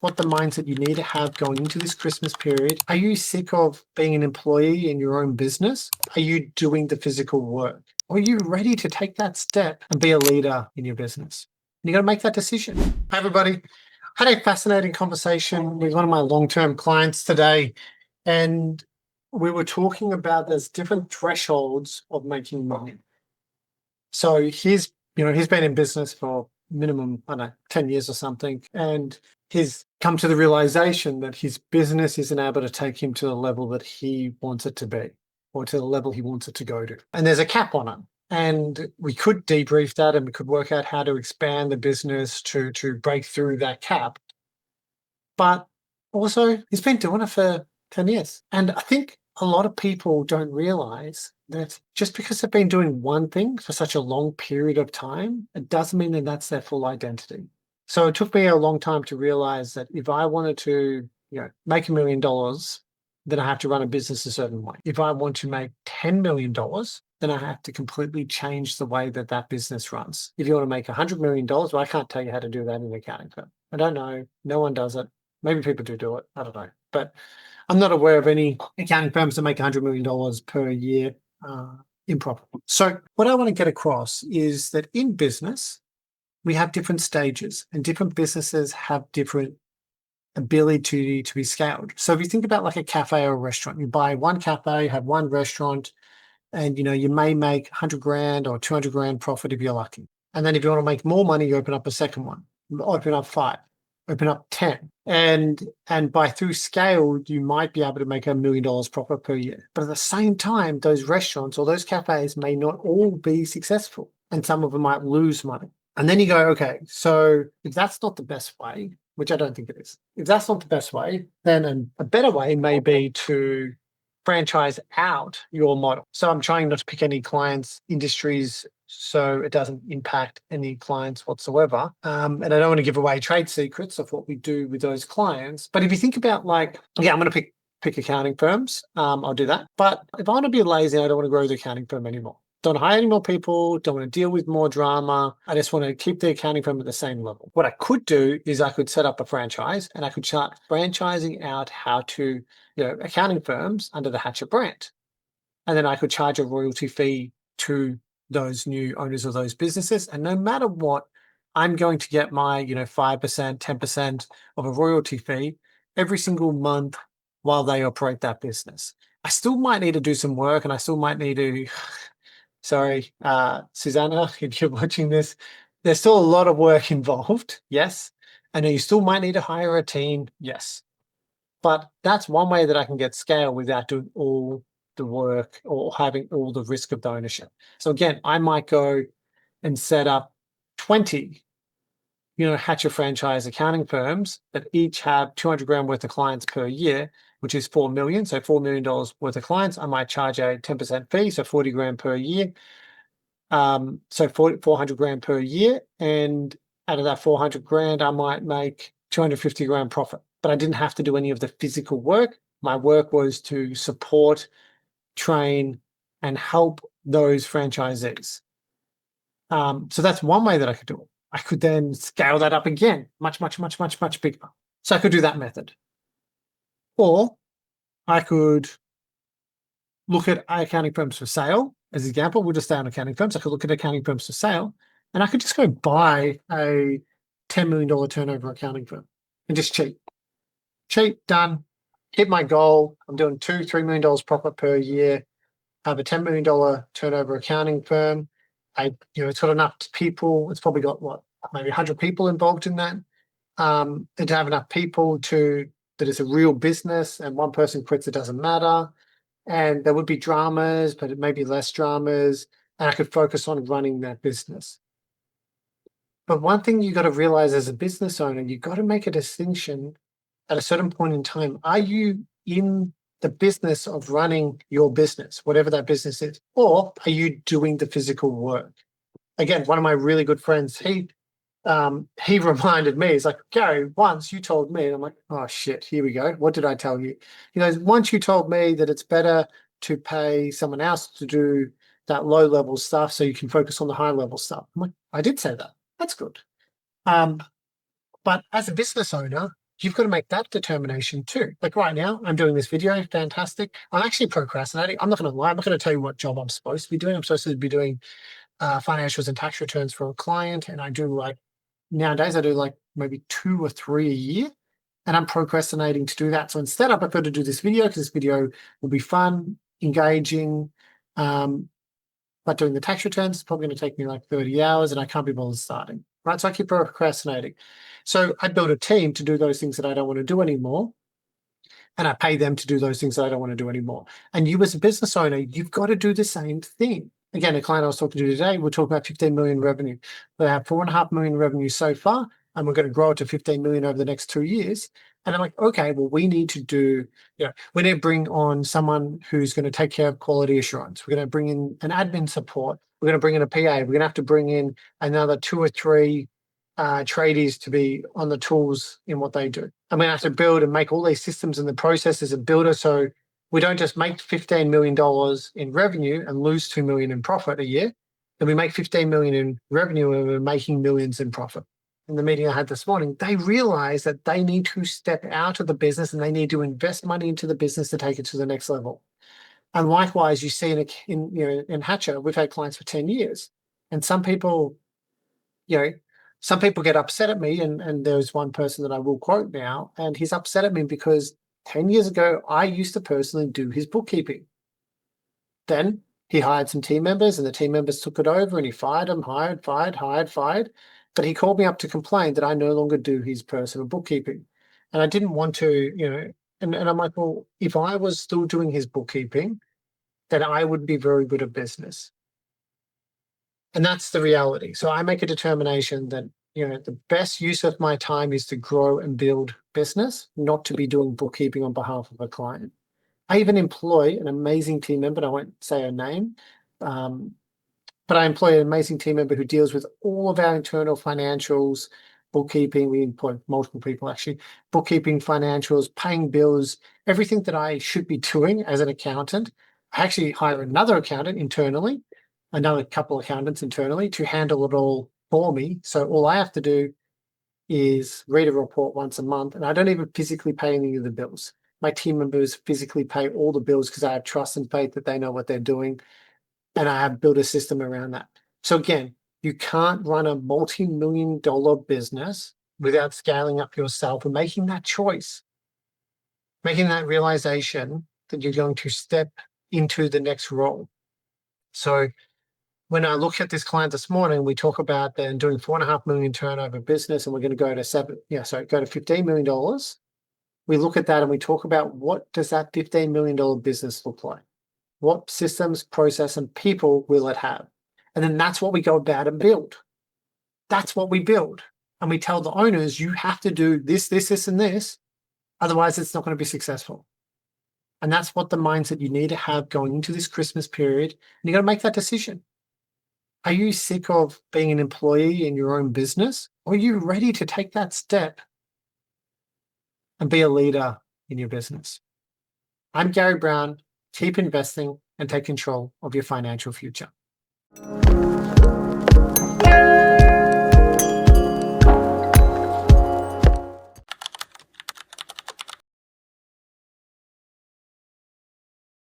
what the mindset you need to have going into this Christmas period. Are you sick of being an employee in your own business? Are you doing the physical work? Or are you ready to take that step and be a leader in your business? And you got to make that decision. Hi, everybody. I had a fascinating conversation with one of my long-term clients today, and we were talking about there's different thresholds of making money. So he's been in business for minimum, 10 years or something. And he's come to the realization that his business isn't able to take him to the level that he wants it to be or to the level he wants it to go to. And there's a cap on it. And we could debrief that and we could work out how to expand the business to break through that cap. But also, he's been doing it for 10 years. And I think a lot of people don't realize that just because they've been doing one thing for such a long period of time, it doesn't mean that that's their full identity. So it took me a long time to realize that if I wanted to, make $1 million, then I have to run a business a certain way. If I want to make $10 million, then I have to completely change the way that that business runs. If you want to make $100 million, well, I can't tell you how to do that in an accounting firm. I don't know. No one does it. Maybe people do it. I don't know. But I'm not aware of any accounting firms that make $100 million per year improper. So what I want to get across is that in business, we have different stages and different businesses have different ability to be scaled. So if you think about like a cafe or a restaurant, you buy one cafe, have one restaurant, and you may make 100 grand or 200 grand profit if you're lucky. And then if you want to make more money, you open up a second one, open up 5, open up 10. And by through scale, you might be able to make $1 million profit per year. But at the same time, those restaurants or those cafes may not all be successful. And some of them might lose money. And then you go, okay, so if that's not the best way, which I don't think it is, if that's not the best way, then a better way may be to franchise out your model. So I'm trying not to pick any clients, industries, so it doesn't impact any clients whatsoever. And I don't want to give away trade secrets of what we do with those clients. But if you think about I'm going to pick accounting firms. I'll do that. But if I want to be lazy, I don't want to grow the accounting firm anymore. Don't hire any more people, don't want to deal with more drama. I just want to keep the accounting firm at the same level. What I could do is I could set up a franchise and I could start franchising out how to, accounting firms under the Hatcher brand. And then I could charge a royalty fee to those new owners of those businesses. And no matter what, I'm going to get my, 5%, 10% of a royalty fee every single month while they operate that business. I still might need to do some work and I still might need to... Sorry, Susanna, if you're watching this, there's still a lot of work involved. Yes. And you still might need to hire a team. Yes. But that's one way that I can get scale without doing all the work or having all the risk of the ownership. So again, I might go and set up 20, Hatcher franchise accounting firms that each have 200 grand worth of clients per year, which is 4 million. So $4 million worth of clients, I might charge a 10% fee, so 40 grand per year. So 400 grand per year. And out of that 400 grand, I might make 250 grand profit. But I didn't have to do any of the physical work. My work was to support, train, and help those franchisees. So that's one way that I could do it. I could then scale that up again, much, much, much, much, much bigger. So I could do that method. Or I could look at accounting firms for sale. As an example, we'll just stay on accounting firms. I could look at accounting firms for sale, and I could just go buy a $10 million turnover accounting firm and just cheat, done, hit my goal. I'm doing $2-3 million profit per year. I have a $10 million turnover accounting firm. It's got enough people. It's probably got maybe 100 people involved in that. And to have enough people that it's a real business and one person quits, it doesn't matter. And there would be dramas, but it may be less dramas. And I could focus on running that business. But one thing you got to realize as a business owner, you got to make a distinction at a certain point in time. Are you in the business of running your business, whatever that business is, or are you doing the physical work? Again, one of my really good friends, he reminded me, he's like, Gary, once you told me, and I'm like, oh shit, here we go. What did I tell you? He goes, once you told me that it's better to pay someone else to do that low level stuff so you can focus on the high level stuff. I'm like, I did say that. That's good. But as a business owner, you've got to make that determination too. Like right now, I'm doing this video, fantastic. I'm actually procrastinating. I'm not going to lie. I'm not going to tell you what job I'm supposed to be doing. I'm supposed to be doing financials and tax returns for a client. And I do nowadays I do maybe 2 or 3 a year. And I'm procrastinating to do that. So instead I prefer to do this video because this video will be fun, engaging. But doing the tax returns is probably going to take me 30 hours and I can't be bothered starting. Right. So I keep procrastinating. So I build a team to do those things that I don't want to do anymore. And I pay them to do those things that I don't want to do anymore. And you as a business owner, you've got to do the same thing. Again, a client I was talking to today, we're talking about 15 million revenue. They have 4.5 million revenue so far, and we're going to grow it to 15 million over the next 2 years. And I'm like, okay, well, we need to we need to bring on someone who's going to take care of quality assurance. We're going to bring in an admin support. We're going to bring in a PA. We're going to have to bring in another 2 or 3 tradies to be on the tools in what they do. I'm going to have to build and make all these systems and the processes and build it so we don't just make $15 million in revenue and lose 2 million in profit a year. And we make 15 million in revenue and we're making millions in profit. In the meeting I had this morning, they realize that they need to step out of the business and they need to invest money into the business to take it to the next level. And likewise, you see in Hatcher, we've had clients for 10 years. And some people get upset at me, and there's one person that I will quote now, and he's upset at me because 10 years ago, I used to personally do his bookkeeping. Then he hired some team members and the team members took it over and he fired them, hired. But he called me up to complain that I no longer do his personal bookkeeping. And I didn't want to, and I'm like, well, if I was still doing his bookkeeping, then I would be very good at business. And that's the reality. So I make a determination that, the best use of my time is to grow and build business, not to be doing bookkeeping on behalf of a client. I even employ an amazing team member, and I won't say her name, but I employ an amazing team member who deals with all of our internal financials, bookkeeping. We employ multiple people actually, bookkeeping, financials, paying bills, everything that I should be doing as an accountant. I actually hire another accountant internally, another couple of accountants internally to handle it all for me. So all I have to do is read a report once a month, and I don't even physically pay any of the bills. My team members physically pay all the bills because I have trust and faith that they know what they're doing, and I have built a system around that. So again, you can't run a multi-million-dollar business without scaling up yourself and making that choice, making that realization that you're going to step into the next role. So when I look at this client this morning, we talk about them doing 4.5 million turnover business, and we're going to go to $15 million. We look at that and we talk about what does that $15 million business look like? What systems, process, and people will it have? And then that's what we go about and build. That's what we build. And we tell the owners, you have to do this, and this. Otherwise, it's not going to be successful. And that's what the mindset you need to have going into this Christmas period. And you got to make that decision. Are you sick of being an employee in your own business? Or are you ready to take that step and be a leader in your business? I'm Gary Brown. Keep investing and take control of your financial future.